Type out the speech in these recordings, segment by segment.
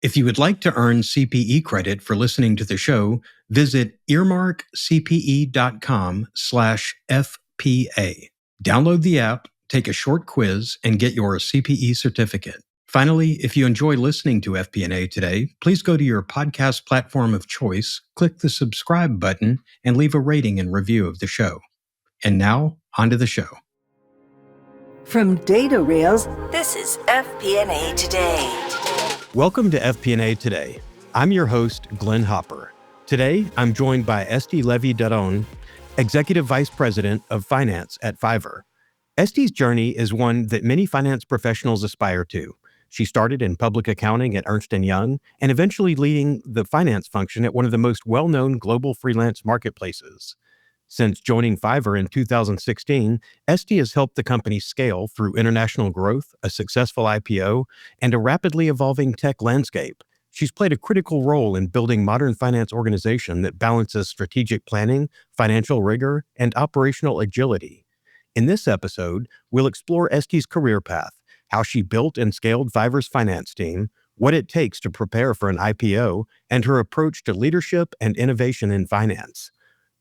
If you would like to earn CPE credit for listening to the show, visit earmarkcpe.com/FPA. Download the app, take a short quiz, and get your CPE certificate. Finally, if you enjoy listening to FP&A today, please go to your podcast platform of choice, click the subscribe button, and leave a rating and review of the show. And now, on to the show. From Data Rails, this is FP&A Today. Welcome to FP&A Today. I'm your host, Glenn Hopper. Today, I'm joined by Esti Levy Dadon, Executive Vice President of Finance at Fiverr. Esti's journey is one that many finance professionals aspire to. She started in public accounting at Ernst and Young and eventually leading the finance function at one of the most well-known global freelance marketplaces. Since joining Fiverr in 2016, Esti has helped the company scale through international growth, a successful IPO, and a rapidly evolving tech landscape. She's played a critical role in building modern finance organization that balances strategic planning, financial rigor, and operational agility. In this episode, we'll explore Esti's career path, how she built and scaled Fiverr's finance team, what it takes to prepare for an IPO, and her approach to leadership and innovation in finance.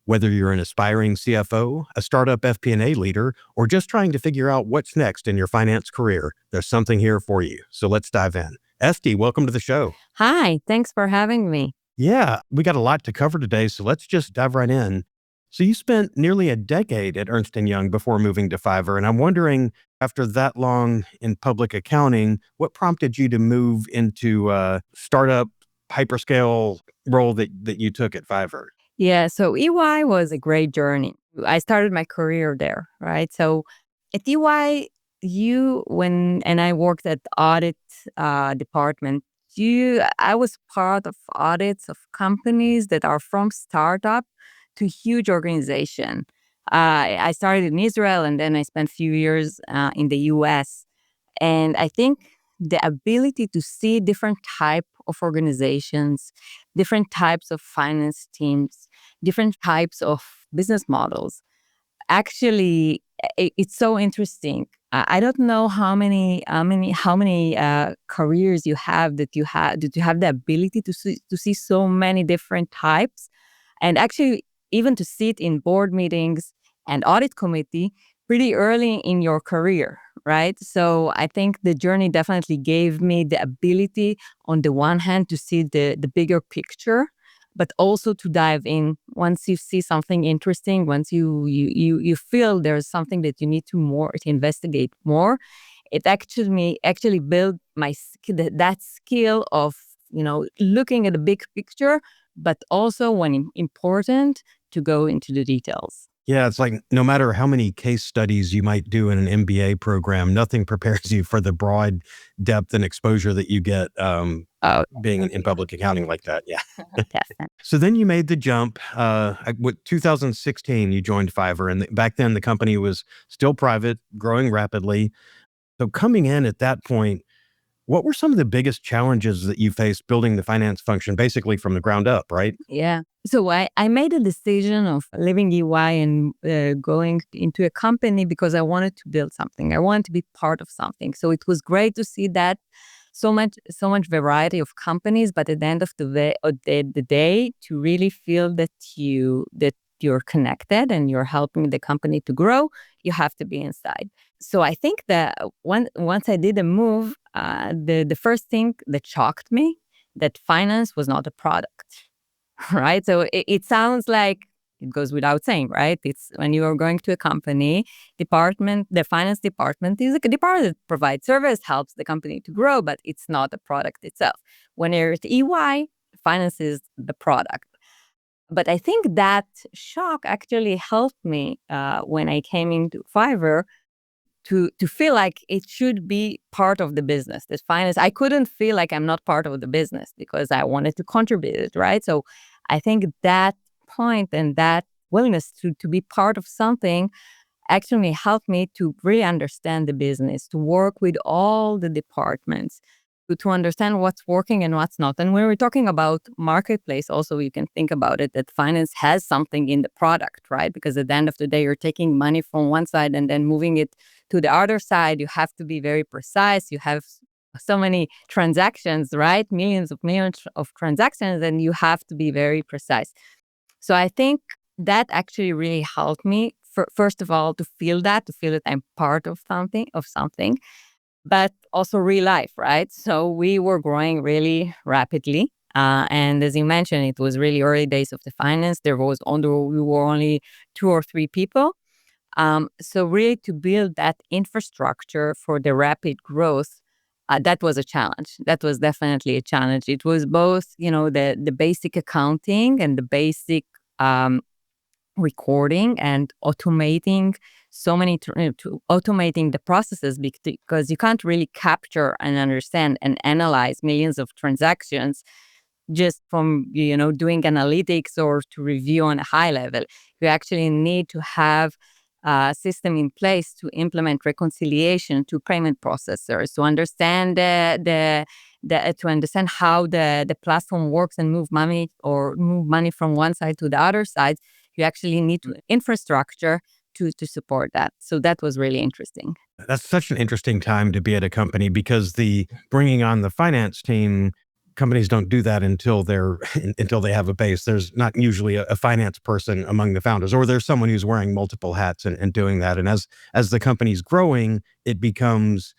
Whether you're an aspiring CFO, a startup FP&A leader, or just trying to figure out what's next in your finance career, there's something here for you. So let's dive in. Esti, welcome to the show. Hi, thanks for having me. Yeah, we got a lot to cover today, so let's just dive right in. So you spent nearly a decade at Ernst and Young before moving to Fiverr, and I'm wondering, after that long in public accounting, what prompted you to move into a startup hyperscale role that you took at Fiverr? Yeah, so EY was a great journey. I started my career there, right? So at EY, I worked at the audit department. I was part of audits of companies that are from startup to huge organization. I started in Israel and then I spent a few years in the US. And I think the ability to see different type of organizations, different types of finance teams, different types of business models, actually, it's so interesting. I don't know how many careers you have that you have the ability to see so many different types, and actually even to sit in board meetings and audit committee pretty early in your career, right? So I think the journey definitely gave me the ability, on the one hand, to see the bigger picture, but also to dive in once you see something interesting, once you feel there's something that you need to investigate more. It actually built that skill of looking at the big picture, but also when important to go into the details. Yeah, it's like no matter how many case studies you might do in an MBA program, nothing prepares you for the broad depth and exposure that you get being in public accounting like that. Yeah. So then you made the jump. With 2016, you joined Fiverr, and back then the company was still private, growing rapidly. So coming in at that point, what were some of the biggest challenges that you faced building the finance function basically from the ground up, right? Yeah. So I made a decision of leaving EY and going into a company because I wanted to build something. I wanted to be part of something. So it was great to see that so much variety of companies, but at the end of the day, to really feel that you're connected and you're helping the company to grow, you have to be inside. So I think that once I did a move, the first thing that shocked me, that finance was not a product, right? So it sounds like it goes without saying, right? It's when you are going to a company department, the finance department is a department that provides service, helps the company to grow, but it's not a product itself. When you're at EY, finance is the product. But I think that shock actually helped me when I came into Fiverr to feel like it should be part of the business. That finance, I couldn't feel like I'm not part of the business because I wanted to contribute, right? So I think that point and that willingness to be part of something actually helped me to really understand the business, to work with all the departments, to understand what's working and what's not. And when we're talking about marketplace, also you can think about it that finance has something in the product, right? Because at the end of the day, you're taking money from one side and then moving it to the other side. You have to be very precise. You have so many transactions, right? Millions of transactions, and you have to be very precise. So I think that actually really helped me, first of all, to feel that I'm part of something, but also real life, right? So we were growing really rapidly. And as you mentioned, it was really early days of the finance. We were only 2 or 3 people. So really to build that infrastructure for the rapid growth, that was a challenge. That was definitely a challenge. It was both, the basic accounting and the basic um, recording and automating automating the processes, because you can't really capture and understand and analyze millions of transactions just from doing analytics or to review on a high level. You actually need to have a system in place to implement reconciliation to payment processors, to understand to understand how the platform works and move money from one side to the other side. You actually need infrastructure to support that. So that was really interesting. That's such an interesting time to be at a company, because the bringing on the finance team, companies don't do that until they have a base. There's not usually a finance person among the founders, or there's someone who's wearing multiple hats and doing that. And as the company's growing, it becomes,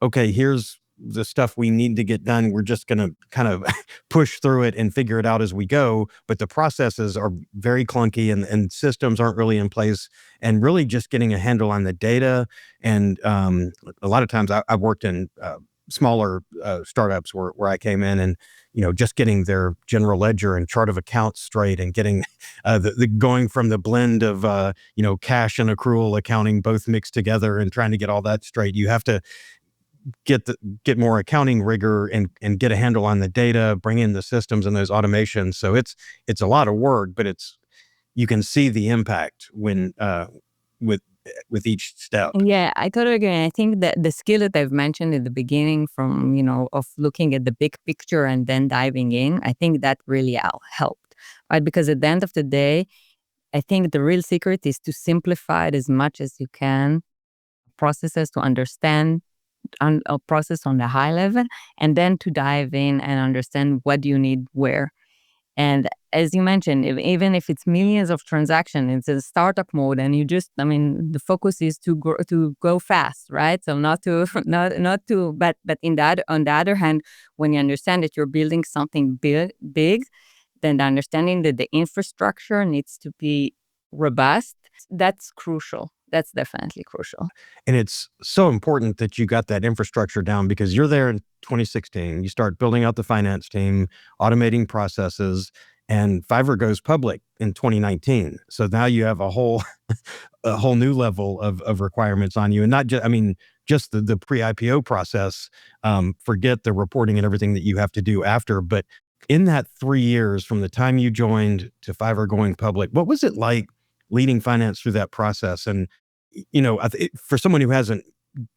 okay, here's the stuff we need to get done. We're just going to kind of push through it and figure it out as we go. But the processes are very clunky, and systems aren't really in place, and really just getting a handle on the data. And a lot of times I've worked in smaller startups where I came in, and just getting their general ledger and chart of accounts straight, and getting the going from the blend of cash and accrual accounting both mixed together, and trying to get all that straight. You have to get more accounting rigor and get a handle on the data, bring in the systems and those automations. So it's a lot of work, but you can see the impact when with each step. Yeah, I totally agree. I think that the skill that I've mentioned at the beginning, from of looking at the big picture and then diving in, I think that really helped, right? Because at the end of the day, I think the real secret is to simplify it as much as you can, processes, to understand a process on the high level, and then to dive in and understand what you need where. And as you mentioned, even if it's millions of transactions, it's a startup mode, and the focus is to go fast, right? So not to, not to, but on the other hand, when you understand that you're building something big, then the understanding that the infrastructure needs to be robust, that's crucial. That's definitely crucial. And it's so important that you got that infrastructure down, because you're there in 2016. You start building out the finance team, automating processes, and Fiverr goes public in 2019. So now you have a whole new level of requirements on you, and not just the pre-IPO process. Forget the reporting and everything that you have to do after. But in that 3 years from the time you joined to Fiverr going public, what was it like leading finance through that process? And for someone who hasn't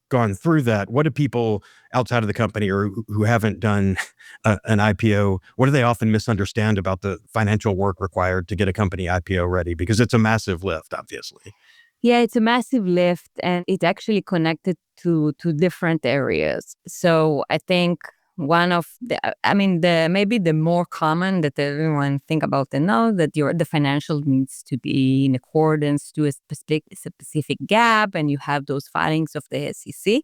gone through that, what do people outside of the company, or who haven't done an IPO, what do they often misunderstand about the financial work required to get a company IPO ready? Because it's a massive lift, obviously. Yeah, it's a massive lift, and it's actually connected to different areas. So I think one of the maybe the more common that everyone think about and know, that the financial needs to be in accordance to a specific gap, and you have those filings of the SEC.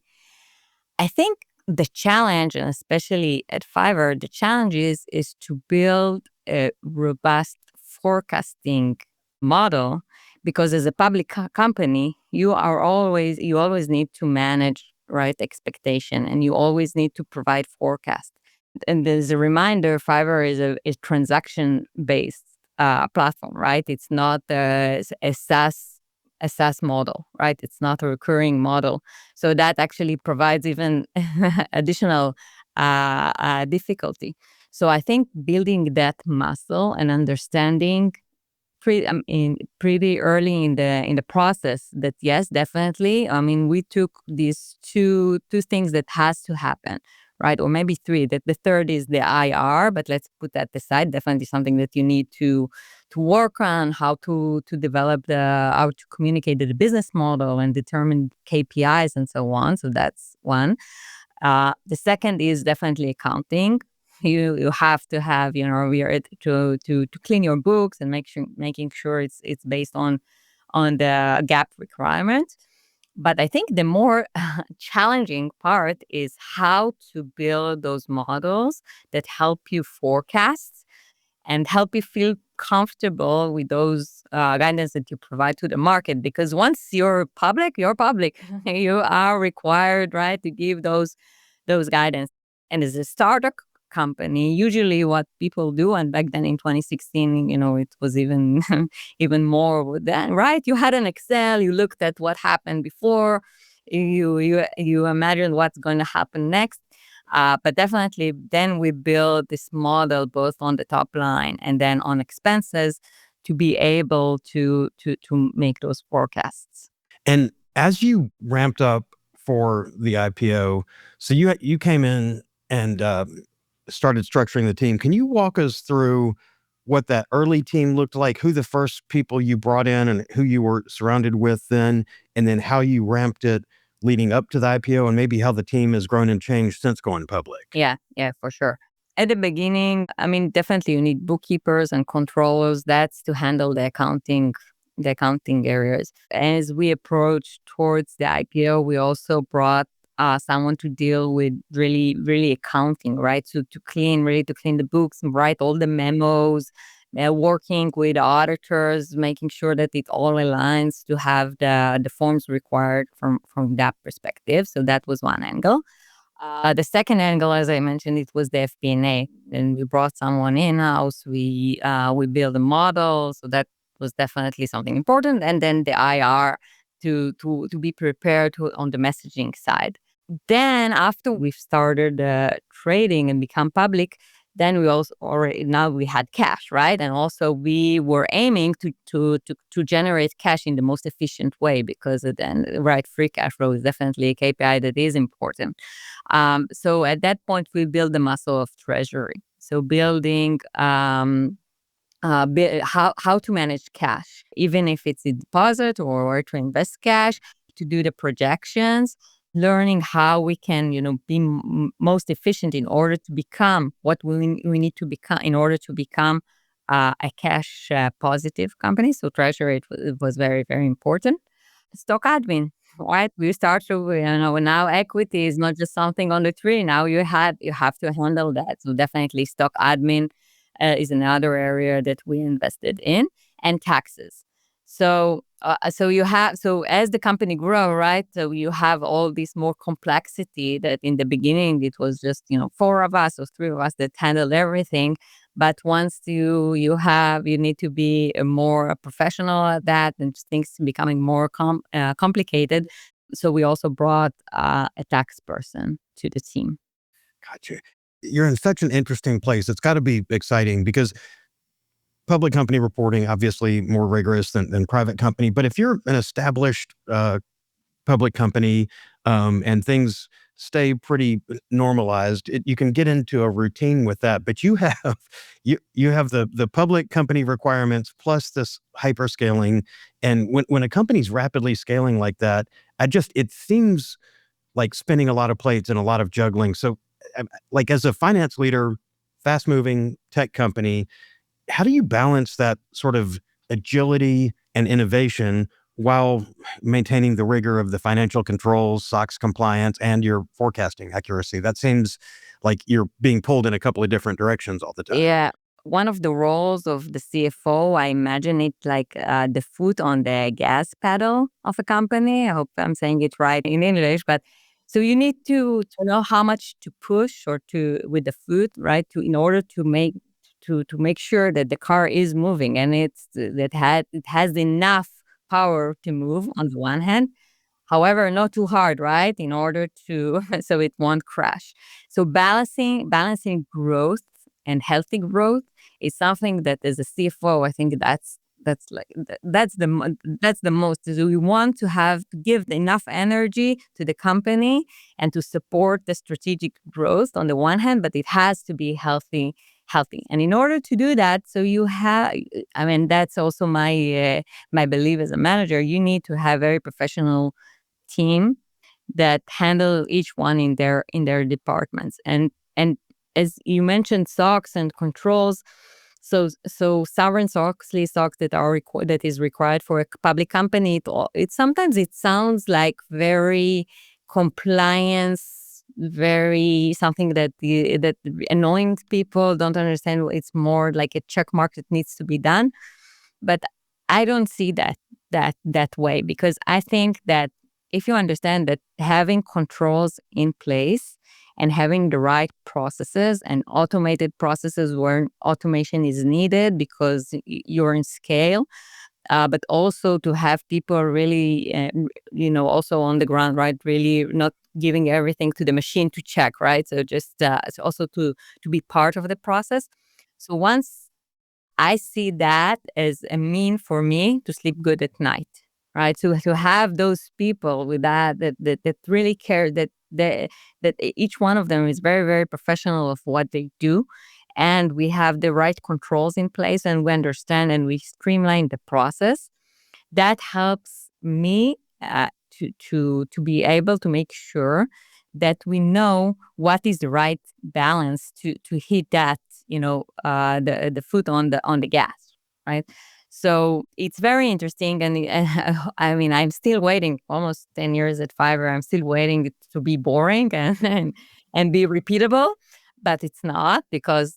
I think the challenge, and especially at Fiverr, the challenge is to build a robust forecasting model, because as a public company, you always need to manage, right, expectation, and you always need to provide forecast. And as a reminder, Fiverr is a transaction based platform, right? It's not a SaaS model, right? It's not a recurring model. So that actually provides even additional difficulty. So I think building that muscle and understanding pretty early in the process, that yes, definitely. We took these two things that has to happen, right? Or maybe three. That the third is the IR, but let's put that aside. Definitely something that you need to work on, how to develop how to communicate the business model and determine KPIs and so on. So that's one. The second is definitely accounting. You have to have, to clean your books and making sure it's based on the gap requirement. But I think the more challenging part is how to build those models that help you forecast and help you feel comfortable with those guidance that you provide to the market. Because once you're public, you're public. You are required, right, to give those guidance. And as a startup company, usually what people do, and back then in 2016, it was even even more with that, right? You had an Excel, you looked at what happened before, you imagine what's going to happen next. But definitely, then we build this model both on the top line and then on expenses to be able to make those forecasts. And as you ramped up for the IPO, so you came in and started structuring the team. Can you walk us through what that early team looked like, who the first people you brought in and who you were surrounded with then, and then how you ramped it leading up to the IPO, and maybe how the team has grown and changed since going public? Yeah, yeah, for sure. At the beginning, I mean, definitely you need bookkeepers and controllers. That's to handle the accounting areas. As we approach towards the IPO, we also brought someone to deal with really, really accounting, right? So to clean the books and write all the memos, working with auditors, making sure that it all aligns to have the forms required from that perspective. So that was one angle. The second angle, as I mentioned, it was the FP&A, and we brought someone in house. We built a model, so that was definitely something important. And then the IR to be prepared on the messaging side. Then after we've started trading and become public, then we also already now we had cash, right? And also we were aiming to generate cash in the most efficient way because then right, free cash flow is definitely a KPI that is important. So at that point, we build the muscle of treasury. So building how to manage cash, even if it's a deposit or to invest cash, to do the projections, learning how we can, be most efficient in order to become what we need to become in order to become a cash positive company. So treasury it was very, very important. Stock admin, right? We start to, now equity is not just something on the tree. Now you have to handle that. So definitely stock admin is another area that we invested in, and taxes. So as the company grow, right? So you have all this more complexity that in the beginning it was just four of us or three of us that handled everything. But once you need to be more professional at that, and things becoming more complicated. So we also brought a tax person to the team. Gotcha. You're in such an interesting place. It's got to be exciting because public company reporting, obviously more rigorous than private company. But if you're an established public company and things stay pretty normalized, you can get into a routine with that. But you have you have the public company requirements plus this hyperscaling. And when a company's rapidly scaling like that, it seems like spinning a lot of plates and a lot of juggling. So like as a finance leader, fast moving tech company, how do you balance that sort of agility and innovation while maintaining the rigor of the financial controls, SOX compliance, and your forecasting accuracy? That seems like you're being pulled in a couple of different directions all the time. Yeah. One of the roles of the CFO, I imagine it like the foot on the gas pedal of a company. I hope I'm saying it right in English, but so you need to know how much to push or to with the foot, right? In order to make sure that the car is moving and it has enough power to move on the one hand. However, not too hard, right? In order to so it won't crash. So balancing growth and healthy growth is something that as a CFO, I think that's the most. So we want to give enough energy to the company and to support the strategic growth on the one hand, but it has to be healthy. And in order to do that, so I mean, that's also my belief as a manager. You need to have very professional team that handle each one in their departments. And as you mentioned, SOX and controls. So Sarbanes-Oxley SOX that is required for a public company. It sometimes it sounds like very compliance, very something that annoying people don't understand. It's more like a check mark that needs to be done. But I don't see that way, because I think that if you understand that having controls in place and having the right processes and automated processes where automation is needed because you're in scale, but also to have people really, also on the ground, right? Really not giving everything to the machine to check, right? So just so also to be part of the process. So once I see that as a mean for me to sleep good at night, right? To have those people with that really care, that each one of them is very, very professional of what they do, and we have the right controls in place, and we understand and we streamline the process. That helps me to be able to make sure that we know what is the right balance to hit that, the foot on the gas, right? So it's very interesting, and I mean, I'm still waiting. Almost 10 years at Fiverr, I'm still waiting to be boring and be repeatable, but it's not, because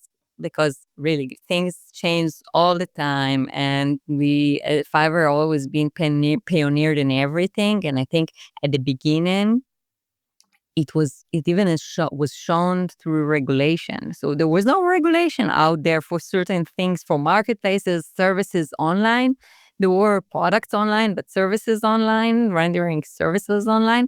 really things change all the time, and we at Fiverr always been pioneered in everything. And I think at the beginning it even was shown through regulation. So there was no regulation out there for certain things, for marketplaces, services online. There were products online, but services online, rendering services online.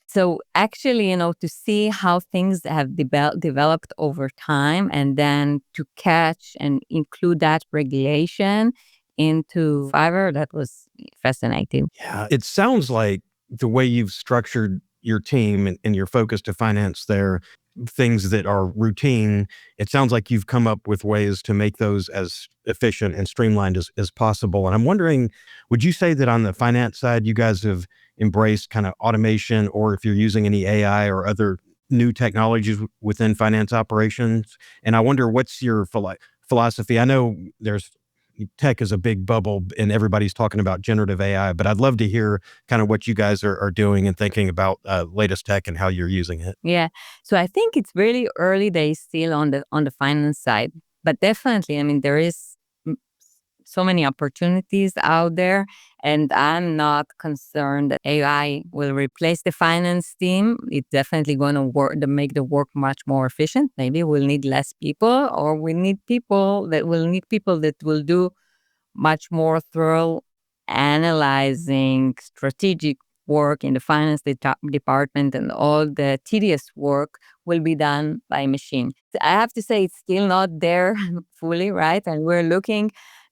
So actually, to see how things have developed over time, and then to catch and include that regulation into Fiverr, that was fascinating. Yeah, it sounds like the way you've structured your team and your focus to finance their things that are routine, it sounds like you've come up with ways to make those as efficient and streamlined as possible. And I'm wondering, would you say that on the finance side, you guys have embraced kind of automation, or if you're using any AI or other new technologies within finance operations? And I wonder, what's your philosophy? I know there's tech is a big bubble and everybody's talking about generative AI, but I'd love to hear kind of what you guys are doing and thinking about latest tech and how you're using it. Yeah. So I think it's really early days still on the finance side, but definitely, I mean, there is mm, so many opportunities out there, and I'm not concerned that AI will replace the finance team. It's definitely going to make the work much more efficient. Maybe we'll need less people, or we'll need people that will do much more thorough analyzing strategic work in the finance department, and all the tedious work will be done by machine. I have to say it's still not there fully, right? And we're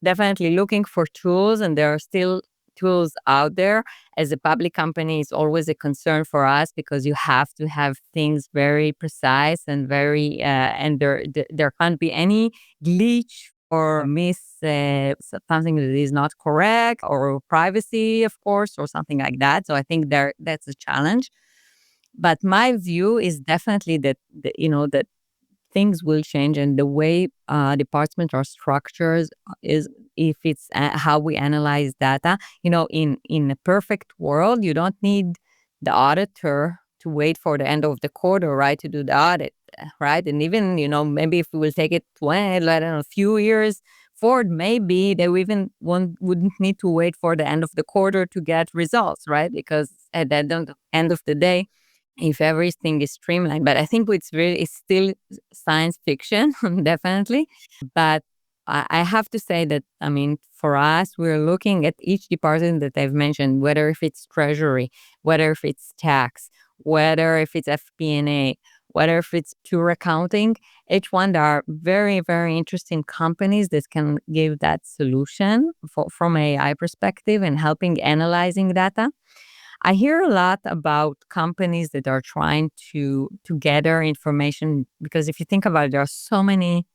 definitely looking for tools, and there are still tools out there. As a public company, it's always a concern for us, because you have to have things very precise and and there can't be any glitch or miss something that is not correct, or privacy, of course, or something like that. So I think that's a challenge. But my view is definitely that things will change, and the way departments are structured is, if it's how we analyze data. In a perfect world, you don't need the auditor to wait for the end of the quarter, right, to do the audit, right? And even, maybe if we will take it 20, I don't know, a few years forward, maybe they wouldn't need to wait for the end of the quarter to get results, right? Because at the end of the day, if everything is streamlined. But I think it's still science fiction, definitely. But I have to say that, I mean, for us, we're looking at each department that I've mentioned, whether if it's treasury, whether if it's tax, whether if it's FP&A, whether if it's pure accounting. Each one, there are very, very interesting companies that can give that solution from AI perspective, and helping analyzing data. I hear a lot about companies that are trying to gather information, because if you think about it, there are so many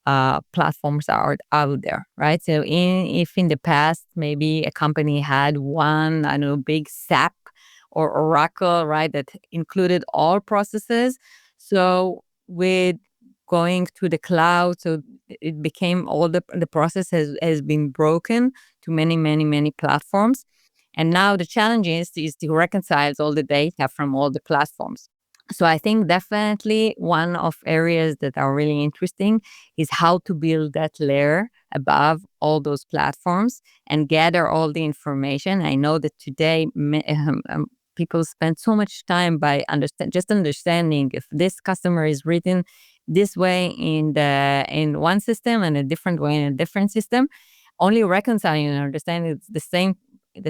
platforms out there, right? So if in the past maybe a company had one, I don't know, big SAP or Oracle, right, that included all processes. So with going to the cloud, so it became all the process has been broken to many, many, many platforms. And now the challenge is to reconcile all the data from all the platforms. So I think definitely one of areas that are really interesting is how to build that layer above all those platforms and gather all the information. I know that today people spend so much time by understanding if this customer is written this way in one system and a different way in a different system. Only reconciling and understanding it's the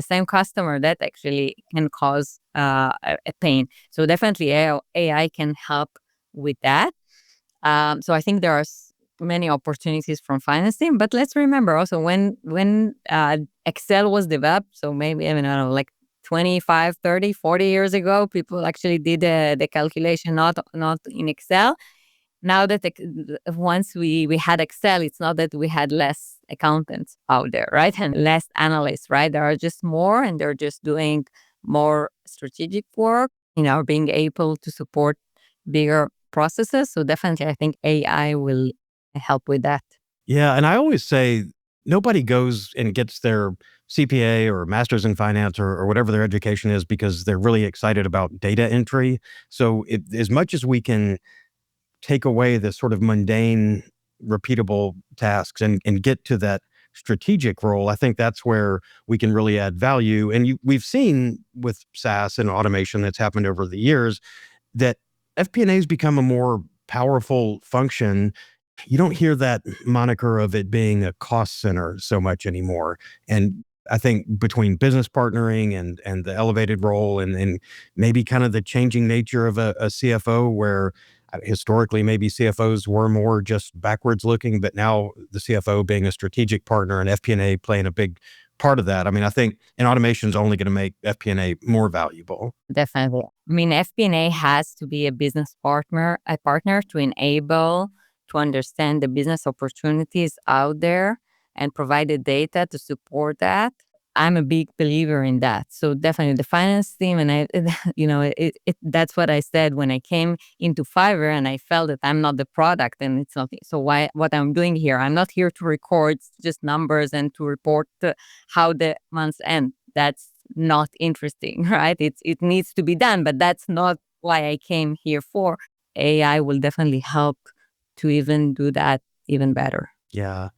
same customer that actually can cause a pain. So definitely AI can help with that. So I think there are many opportunities from finance team. But let's remember also when Excel was developed, so maybe, I don't know, like 25, 30, 40 years ago, people actually did the calculation not in Excel. Now that once we had Excel, it's not that we had less accountants out there, right? And less analysts, right? There are just more, and they're just doing more strategic work, being able to support bigger processes. So definitely, I think AI will help with that. Yeah, and I always say nobody goes and gets their CPA or master's in finance or whatever their education is because they're really excited about data entry. So as much as we can take away the sort of mundane, repeatable tasks and get to that strategic role, I think that's where we can really add value. And we've seen with SaaS and automation that's happened over the years that FP&A has become a more powerful function. You don't hear that moniker of it being a cost center so much anymore. And I think between business partnering and the elevated role and maybe kind of the changing nature of a CFO, where historically maybe CFOs were more just backwards looking, but now the CFO being a strategic partner and FP&A playing a big part of that. I mean, I think an automation is only going to make FP&A more valuable. Definitely. I mean, FP&A has to be a partner to enable to understand the business opportunities out there and provide the data to support that. I'm a big believer in that. So definitely the finance team, and that's what I said when I came into Fiverr, and I felt that I'm not the product, and it's not. So what I'm doing here, I'm not here to record just numbers and to report how the months end. That's not interesting, right? It needs to be done, but that's not why I came here for. AI will definitely help to even do that even better. Yeah.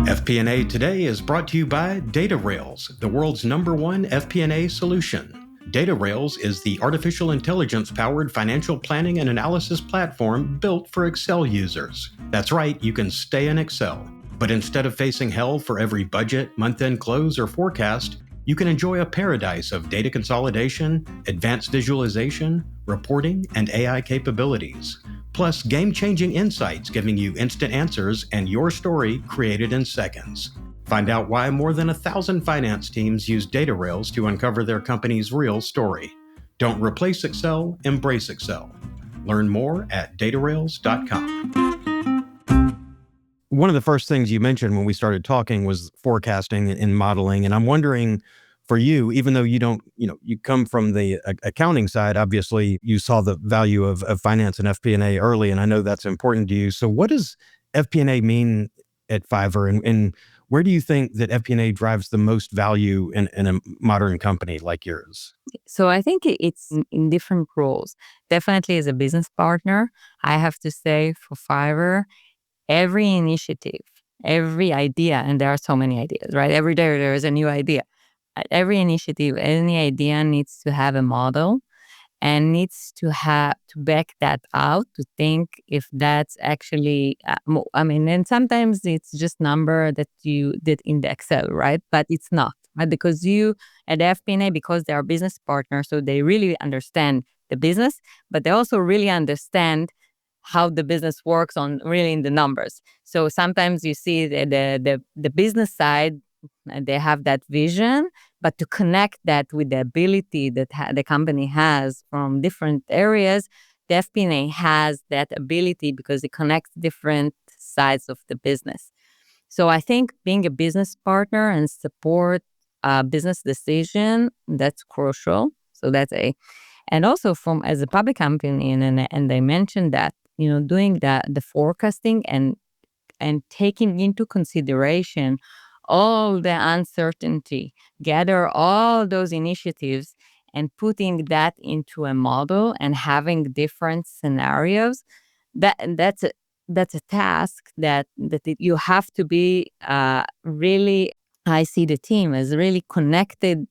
FP&A Today is brought to you by DataRails, the world's #1 FP&A solution. DataRails is the artificial intelligence-powered financial planning and analysis platform built for Excel users. That's right, you can stay in Excel. But instead of facing hell for every budget, month-end close, or forecast, you can enjoy a paradise of data consolidation, advanced visualization, reporting, and AI capabilities. Plus game-changing insights giving you instant answers and your story created in seconds. Find out why more than 1,000 finance teams use DataRails to uncover their company's real story. Don't replace Excel, embrace Excel. Learn more at datarails.com. One of the first things you mentioned when we started talking was forecasting and modeling. And I'm wondering, for you, even though you don't, you come from the accounting side, obviously you saw the value of finance and FP&A early, and I know that's important to you. So what does FP&A mean at Fiverr, and where do you think that FP&A drives the most value in a modern company like yours? So I think it's in different roles. Definitely as a business partner, I have to say for Fiverr, every initiative, every idea, and there are so many ideas, right? Every day there is a new idea. Every initiative, any idea needs to have a model and needs to back that out, to think if that's actually, and sometimes it's just number that you did in the Excel, right? But it's not, right? Because you at FP&A, because they are business partners, so they really understand the business, but they also really understand how the business works on really in the numbers. So sometimes you see the business side, and they have that vision, but to connect that with the ability that the company has from different areas, the FP&A has that ability because it connects different sides of the business. So I think being a business partner and support business decision, that's crucial. So that's and also from as a public company, and I mentioned that, doing the forecasting and taking into consideration all the uncertainty, gather all those initiatives and putting that into a model and having different scenarios, that's a task you have to be really. I see the team as really connected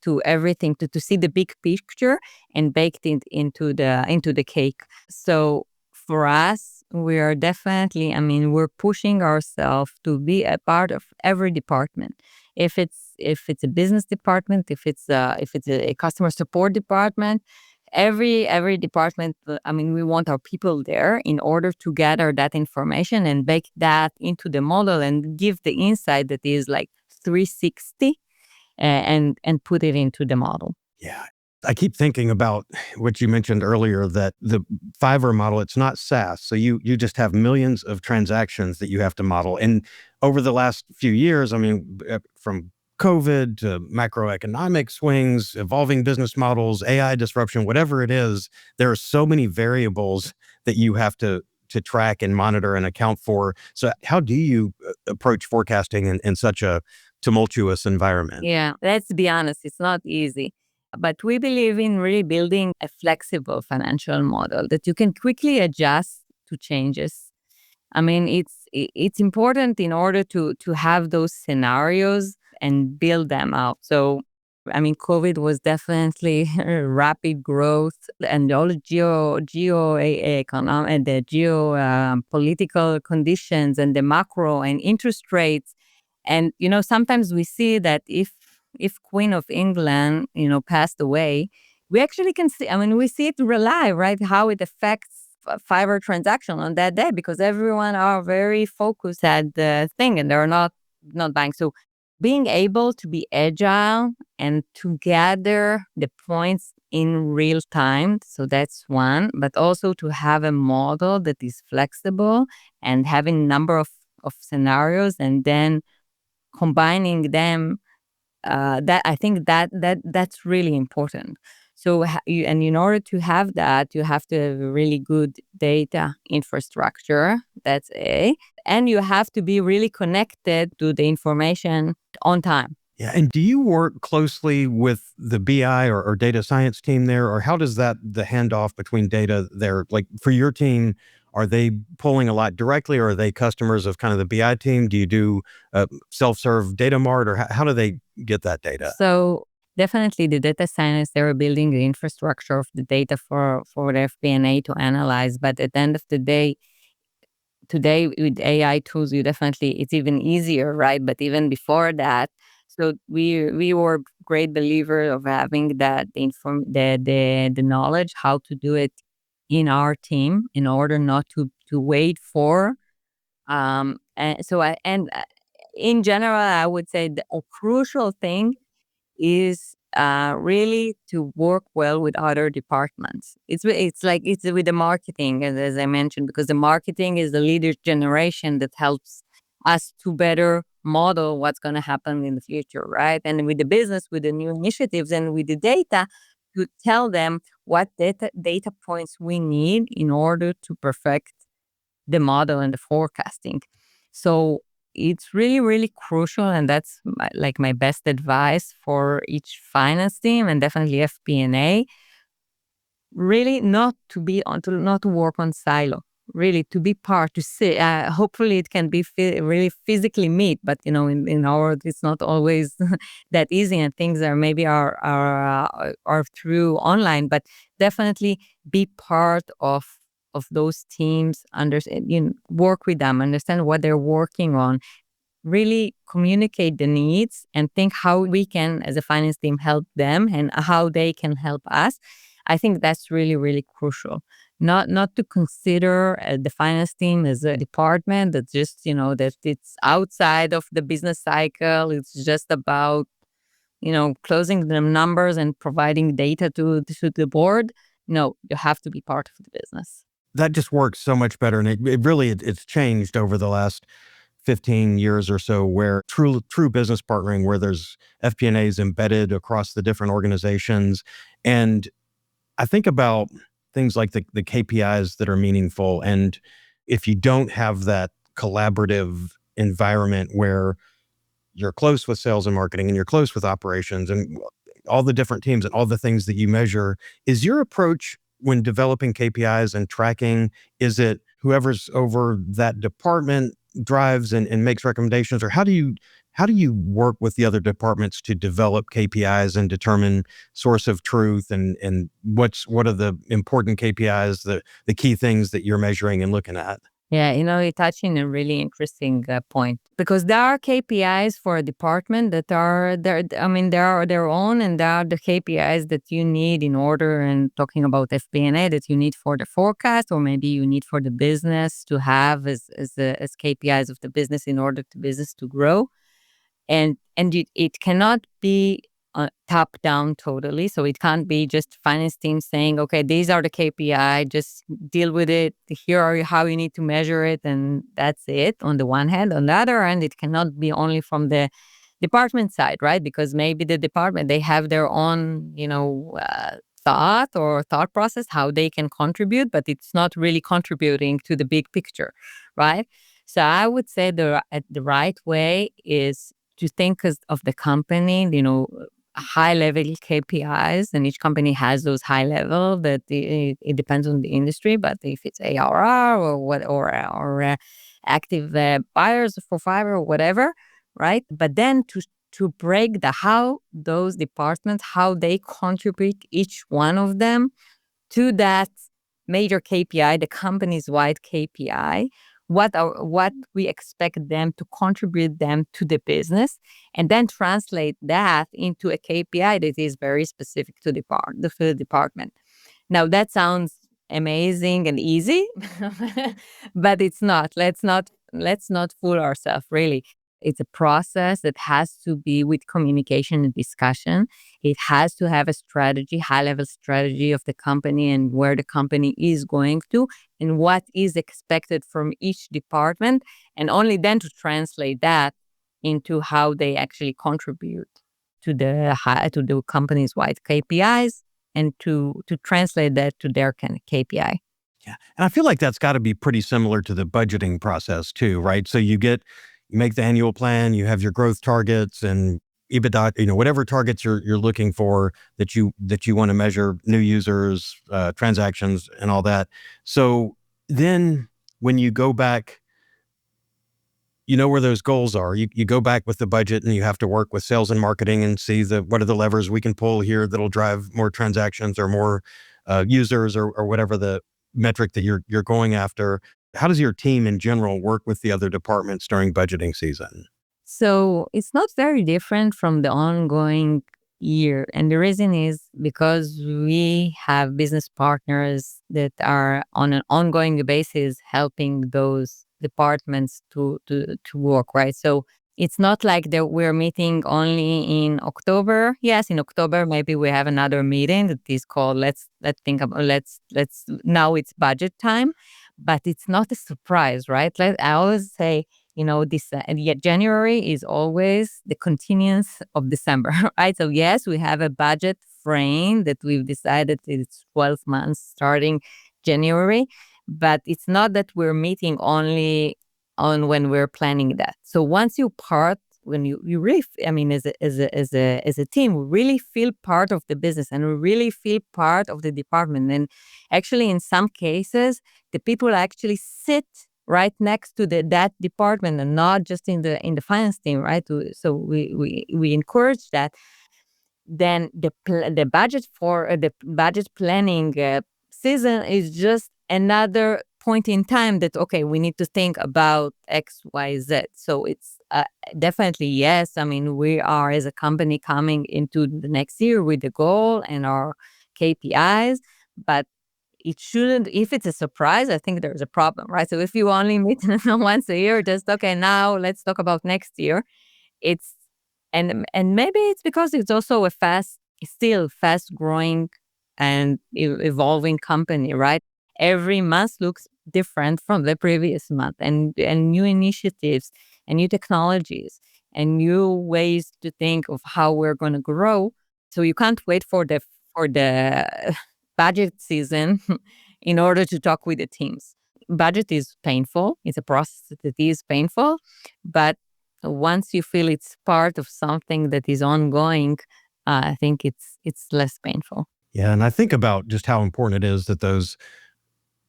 to everything to see the big picture and baked it into the cake. So for us, we are definitely, we're pushing ourselves to be a part of every department. If it's a business department, if it's a customer support department, every department, we want our people there in order to gather that information and bake that into the model and give the insight that is like 360 and put it into the model. Yeah. I keep thinking about what you mentioned earlier, that the Fiverr model, it's not SaaS. So you just have millions of transactions that you have to model. And over the last few years, from COVID to macroeconomic swings, evolving business models, AI disruption, whatever it is, there are so many variables that you have to track and monitor and account for. So how do you approach forecasting in such a tumultuous environment? Yeah, let's be honest, it's not easy. But we believe in really building a flexible financial model that you can quickly adjust to changes. It's important in order to have those scenarios and build them out. So, COVID was definitely rapid growth, and all the economic and the geo political conditions and the macro and interest rates. And sometimes we see that if Queen of England passed away, we actually can see. We see it live, right? How it affects Fiverr transaction on that day, because everyone are very focused at the thing and they're not buying. So being able to be agile and to gather the points in real time, so that's one. But also to have a model that is flexible and having a number of scenarios and then combining them, that I think that's really important. So and in order to have that, you have to have a really good data infrastructure. That's and you have to be really connected to the information on time. Yeah. And do you work closely with the BI or data science team there? Or how does the handoff between data there, like for your team, are they pulling a lot directly, or are they customers of kind of the BI team? Do you do self-serve data mart, or how do they get that data? So definitely the data scientists, they were building the infrastructure of the data for the FP&A to analyze. But at the end of the day, today with AI tools, it's even easier, right? But even before that, so we were great believer of having the knowledge how to do it in our team in order not to wait for in general, I would say a crucial thing is really to work well with other departments. It's with the marketing, as I mentioned, because the marketing is the leader generation that helps us to better model what's going to happen in the future, right? And with the business, with the new initiatives, and with the data, to tell them what data points we need in order to perfect the model and the forecasting. So it's really, really crucial, and that's my best advice for each finance team and definitely FP&A. Really, not to work on silo. Really, to be part, to see. Hopefully, it can be really physically meet, but in our it's not always that easy, and things are through online. But definitely be part of those teams, understand, work with them, understand what they're working on, really communicate the needs and think how we can, as a finance team, help them and how they can help us. I think that's really, really crucial. Not to consider the finance team as a department that just, that it's outside of the business cycle. It's just about, closing the numbers and providing data to the board. No, you have to be part of the business. That just works so much better. And it's changed over the last 15 years or so, where true business partnering, where there's FP&As embedded across the different organizations. And I think about things like the KPIs that are meaningful. And if you don't have that collaborative environment where you're close with sales and marketing and you're close with operations and all the different teams and all the things that you measure, is your approach when developing KPIs and tracking, is it whoever's over that department drives and makes recommendations, or how do you work with the other departments to develop KPIs and determine source of truth and what are the important KPIs, the key things that you're measuring and looking at? Yeah, you're touching a really interesting point because there are KPIs for a department that are there. I mean, there are their own, and there are the KPIs that you need in order. And talking about FP&A, that you need for the forecast, or maybe you need for the business to have as KPIs of the business in order to business to grow. And it cannot be top down totally. So it can't be just finance team saying, okay, these are the KPI, just deal with it. Here are how you need to measure it, and that's it. On the one hand, on the other hand, it cannot be only from the department side, right? Because maybe the department, they have their own, thought process, how they can contribute, but it's not really contributing to the big picture, right? So I would say the right way is to think of the company, high level KPIs, and each company has those high level that it depends on the industry. But if it's ARR or active buyers for Fiverr or whatever, right? But then to break how those departments, how they contribute each one of them to that major KPI, the company's wide KPI, what we expect them to contribute them to the business, and then translate that into a KPI that is very specific to the department. Now that sounds amazing and easy, but it's not. Let's not fool ourselves, really. It's a process that has to be with communication and discussion. It has to have a strategy, high-level strategy of the company and where the company is going to and what is expected from each department, and only then to translate that into how they actually contribute to the company's wide KPIs and to translate that to their kind of KPI. Yeah. And I feel like that's got to be pretty similar to the budgeting process too, right? So you make the annual plan, you have your growth targets and EBITDA, whatever targets you're looking for that you want to measure, new users, transactions and all that. So then when you go back, you know where those goals are. You go back with the budget and you have to work with sales and marketing and see what are the levers we can pull here that'll drive more transactions or more users or whatever the metric that you're going after. How does your team in general work with the other departments during budgeting season? So it's not very different from the ongoing year. And the reason is because we have business partners that are on an ongoing basis helping those departments to work, right? So it's not like that we're meeting only in October. Yes, in October maybe we have another meeting that is called let's think about let's now it's budget time, but it's not a surprise, right? I always say, this and yet January is always the continuance of December, right? So yes, we have a budget frame that we've decided it's 12 months starting January, but it's not that we're meeting only on when we're planning that. So once you part, when you really, as a team, we really feel part of the business and we really feel part of the department. And actually, in some cases, the people actually sit right next to that department and not just in the finance team, right? So we encourage that. Then the budget for the budget planning season is just another point in time that, okay, we need to think about X, Y, Z. So it's definitely yes. I mean, we are as a company coming into the next year with the goal and our KPIs, but it shouldn't, if it's a surprise, I think there's a problem, right? So if you only meet once a year, just, okay, now let's talk about next year. It's, and maybe it's because it's also still fast growing and evolving company, right? Every month looks different from the previous month and new initiatives and new technologies and new ways to think of how we're going to grow. So you can't wait for the budget season in order to talk with the teams. Budget is painful. It's a process that is painful, but once you feel it's part of something that is ongoing, I think it's less painful. Yeah, and I think about just how important it is that those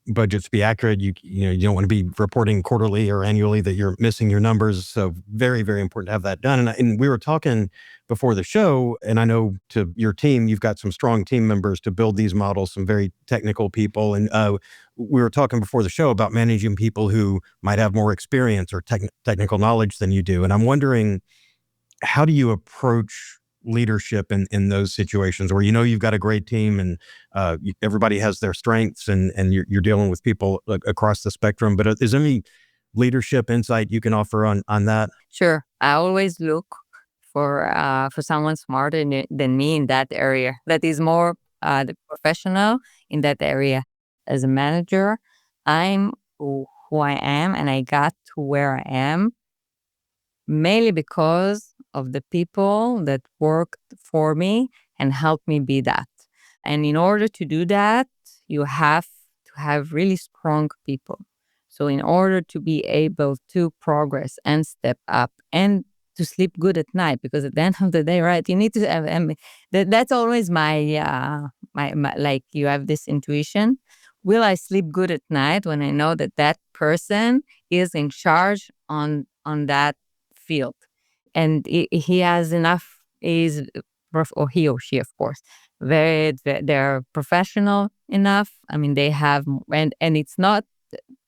budgets be accurate. You don't want to be reporting quarterly or annually that you're missing your numbers. So very, very important to have that done. And we were talking before the show, and I know to your team, you've got some strong team members to build these models, some very technical people. And we were talking before the show about managing people who might have more experience or technical knowledge than you do. And I'm wondering, how do you approach leadership in those situations where you've got a great team and everybody has their strengths and you're dealing with people across the spectrum? But is there any leadership insight you can offer on that? Sure, I always look for someone smarter than me in that area. That is more the professional in that area. As a manager, I'm who I am, and I got to where I am mainly because of the people that worked for me and helped me be that. And in order to do that, you have to have really strong people. So in order to be able to progress and step up and to sleep good at night, because at the end of the day, right, you need to have, that's always my like, you have this intuition. Will I sleep good at night when I know that that person is in charge on that field, and he has enough, or he or she, of course, they're professional enough. I mean, they have, and it's not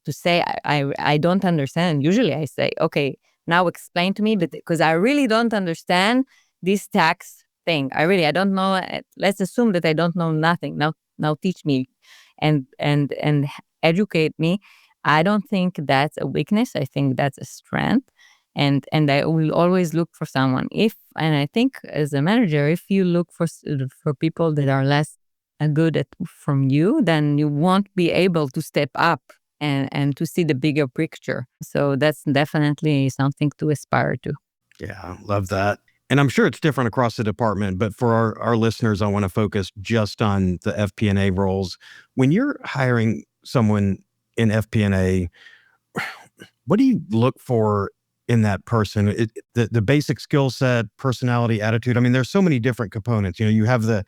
to say I don't understand. Usually I say, okay, now explain to me, because I really don't understand this tax thing. I don't know. Let's assume that I don't know nothing. Now teach me, and educate me. I don't think that's a weakness. I think that's a strength. And I will always look for someone. And I think as a manager, if you look for people that are less good at from you, then you won't be able to step up and to see the bigger picture. So that's definitely something to aspire to. Yeah, love that. And I'm sure it's different across the department, but for our listeners, I want to focus just on the FP&A roles. When you're hiring someone in FP&A, what do you look for in that person? The basic skill set, personality, attitude. I mean, there's so many different components. You have the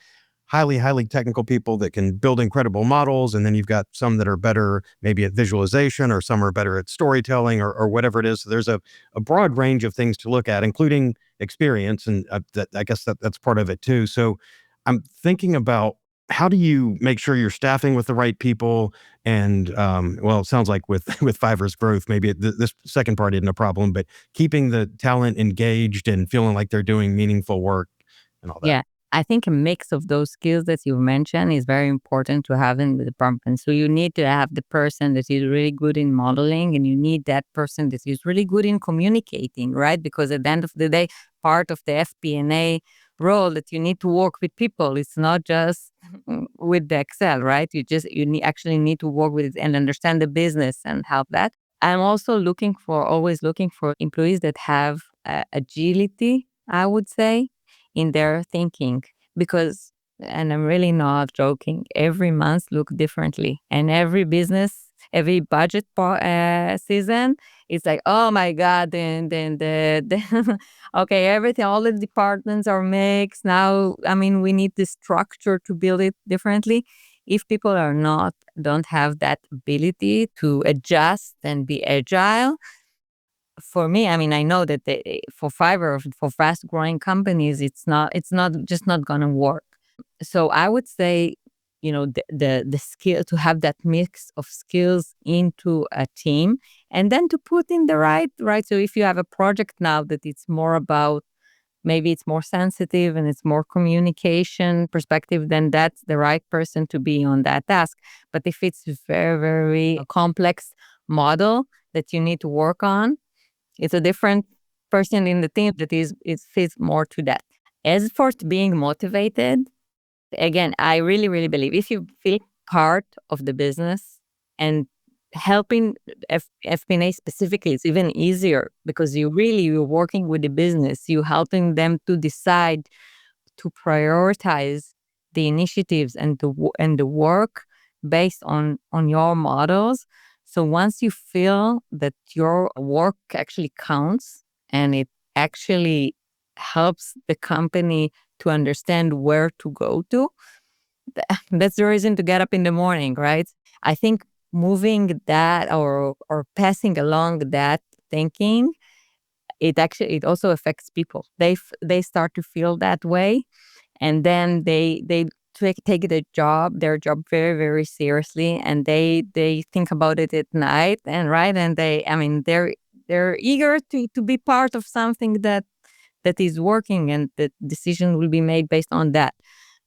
highly, highly technical people that can build incredible models, and then you've got some that are better maybe at visualization, or some are better at storytelling, or whatever it is. So there's a broad range of things to look at, including experience, and I guess that's part of it too. So I'm thinking about, how do you make sure you're staffing with the right people? And well, it sounds like with Fiverr's growth, maybe this second part isn't a problem, but keeping the talent engaged and feeling like they're doing meaningful work and all that. Yeah, I think a mix of those skills that you mentioned is very important to have in the department. So you need to have the person that is really good in modeling, and you need that person that is really good in communicating, right? Because at the end of the day, part of the FP&A role that you need to work with people. It's not just with the Excel, right? Actually need to work with it and understand the business and help that. I'm also always looking for employees that have agility, I would say, in their thinking, because, and I'm really not joking, every month look differently, and every budget season, it's like, oh my god, then the okay, everything, all the departments are mixed now. I mean, we need the structure to build it differently. If people don't have that ability to adjust and be agile, for me, I mean, I know that for Fiverr, for fast growing companies, it's not gonna work. So I would say, the skill to have that mix of skills into a team, and then to put in the right. So if you have a project now that it's more about, maybe it's more sensitive and it's more communication perspective, then that's the right person to be on that task. But if it's very, very complex model that you need to work on, it's a different person in the team that it fits more to that. As for being motivated, again, I really, really believe if you feel part of the business and helping FP&A specifically, it's even easier because you're working with the business. You're helping them to decide to prioritize the initiatives and the work based on your models. So once you feel that your work actually counts and it actually helps the company to understand where to go to, that's the reason to get up in the morning, right? I think moving that or passing along that thinking, it also affects people. They start to feel that way, and then they take their job very, very seriously, and they think about it at night, and right, and they're eager to be part of something that is working, and the decision will be made based on that.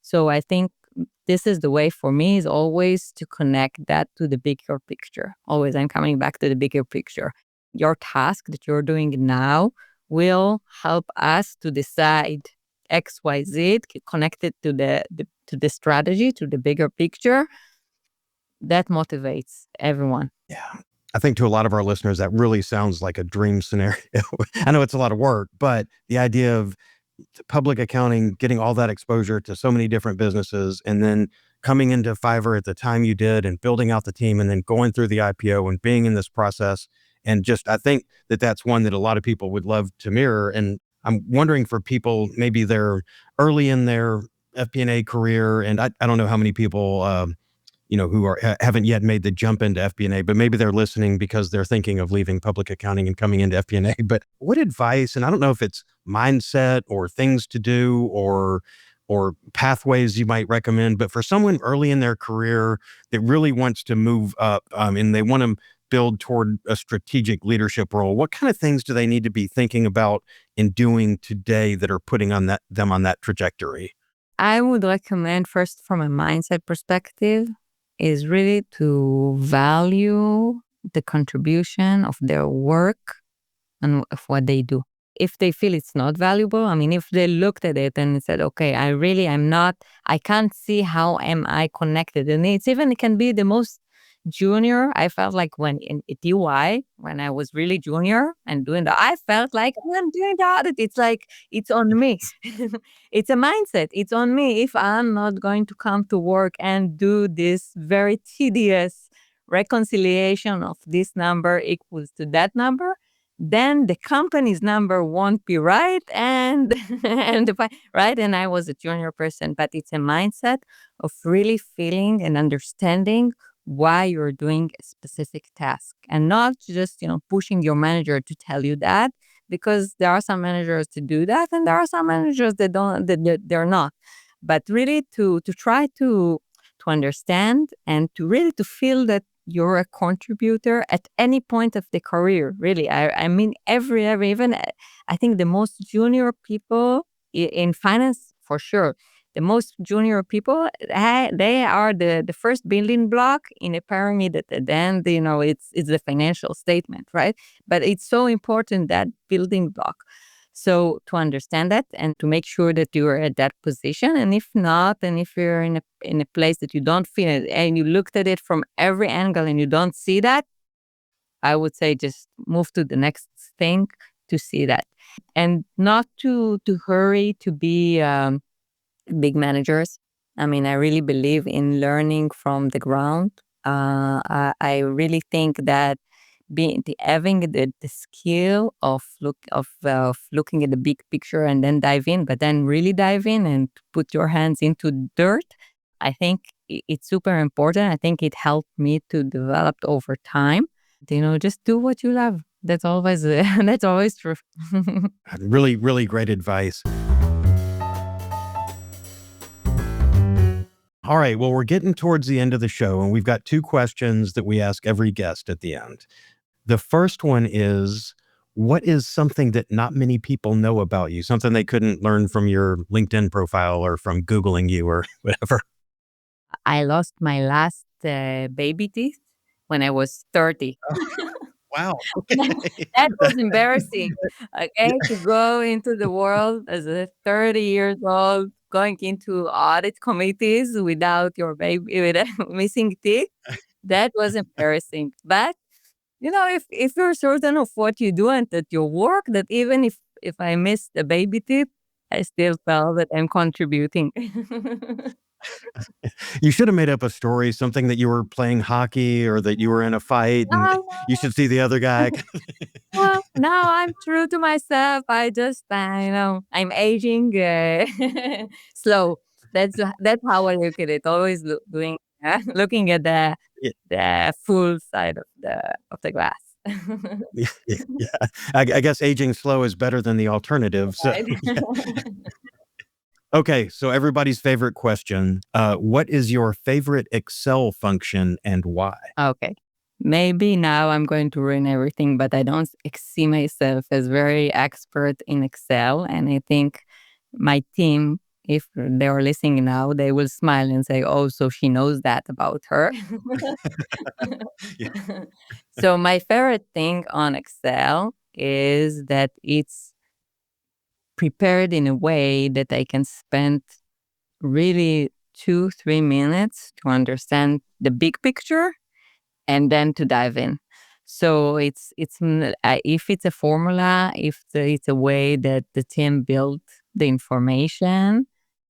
So I think this is the way for me, is always to connect that to the bigger picture. Always I'm coming back to the bigger picture. Your task that you're doing now will help us to decide XYZ connected to the strategy, to the bigger picture. That motivates everyone. Yeah. I think to a lot of our listeners, that really sounds like a dream scenario. I know it's a lot of work, but the idea of public accounting, getting all that exposure to so many different businesses, and then coming into Fiverr at the time you did and building out the team and then going through the IPO and being in this process. And just, I think that that's one that a lot of people would love to mirror. And I'm wondering for people, maybe they're early in their FP&A career. And I don't know how many people, who haven't yet made the jump into FP&A, but maybe they're listening because they're thinking of leaving public accounting and coming into FP&A. But what advice, and I don't know if it's mindset or things to do or pathways you might recommend, but for someone early in their career that really wants to move up, and they want to build toward a strategic leadership role, what kind of things do they need to be thinking about and doing today that are putting them on that trajectory? I would recommend, first, from a mindset perspective, is really to value the contribution of their work and of what they do. If they feel it's not valuable, if they looked at it and said, okay, I can't see how am I connected. And it can be the most junior. I felt like at UI, when I was really junior and doing that, I felt like I'm doing the audit. It's like, it's on me. It's a mindset. It's on me. If I'm not going to come to work and do this very tedious reconciliation of this number equals to that number, then the company's number won't be right, and right. And I was a junior person, but it's a mindset of really feeling and understanding why you're doing a specific task, and not just pushing your manager to tell you that, because there are some managers to do that, and there are some managers that don't, that they're not. But really to try to understand, and to really to feel that you're a contributor at any point of the career. Really, every even I think the most junior people in finance, for sure, the most junior people, they are the first building block in a pyramid. At the end, it's the financial statement, right? But it's so important, that building block. So to understand that and to make sure that you're at that position, and if not, and if you're in a place that you don't feel it, and you looked at it from every angle and you don't see that, I would say just move to the next thing to see that, and not to hurry to be big managers. I really believe in learning from the ground. I really think that having the skill of looking at the big picture and then dive in, but then really dive in and put your hands into dirt, I think it's super important. I think it helped me to develop over time. Just do what you love. That's always that's always true. Really, really great advice. All right. Well, we're getting towards the end of the show, and we've got two questions that we ask every guest at the end. The first one is, what is something that not many people know about you? Something they couldn't learn from your LinkedIn profile or from Googling you or whatever. I lost my last baby teeth when I was 30. Wow. Okay. That was embarrassing. Okay, to go into the world as a 30 years old, going into audit committees without your baby, with missing teeth. That was embarrassing. But if you're certain of what you do and that your work, that even if I missed a baby tip, I still felt that I'm contributing. You should have made up a story, something that you were playing hockey or that you were in a fight and No, you should see the other guy. well, now I'm true to myself. I just, I'm aging slow. That's how I look at it. Always looking at the full side of the glass. Yeah, yeah. I guess aging slow is better than the alternative. So, Right? yeah. Okay, so everybody's favorite question. What is your favorite Excel function and why? Okay. Maybe now I'm going to ruin everything, but I don't see myself as very expert in Excel. And I think my team, if they are listening now, they will smile and say, "Oh, so she knows that about her." Yeah. So my favorite thing on Excel is that it's prepared in a way that I can spend really 2-3 minutes to understand the big picture and then to dive in. So if it's a formula, if it's a way that the team built the information,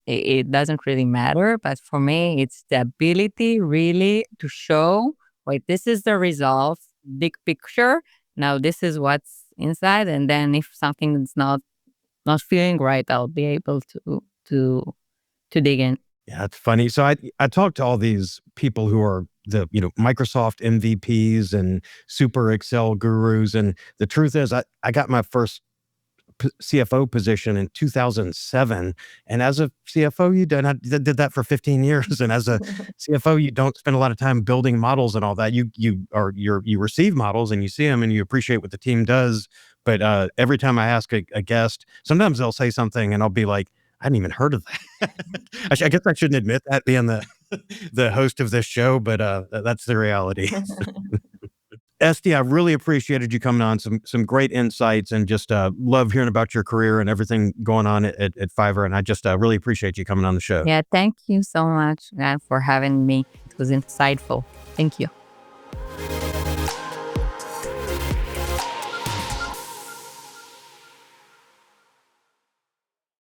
it doesn't really matter. But for me, it's the ability really to show, wait, this is the result, big picture. Now this is what's inside, and then if something is not feeling right, I'll be able to to dig in. Yeah, it's funny. So I talked to all these people who are the, Microsoft MVPs and super Excel gurus. And the truth is I got my first CFO position in 2007. And as a CFO, did that for 15 years. And as a CFO, you don't spend a lot of time building models and all that. You receive models and you see them and you appreciate what the team does. But every time I ask a guest, sometimes they'll say something and I'll be like, I hadn't even heard of that. I guess I shouldn't admit that being the host of this show, but that's the reality. Esti, I really appreciated you coming on. Some great insights and just love hearing about your career and everything going on at Fiverr. And I just really appreciate you coming on the show. Yeah, thank you so much for having me. It was insightful. Thank you.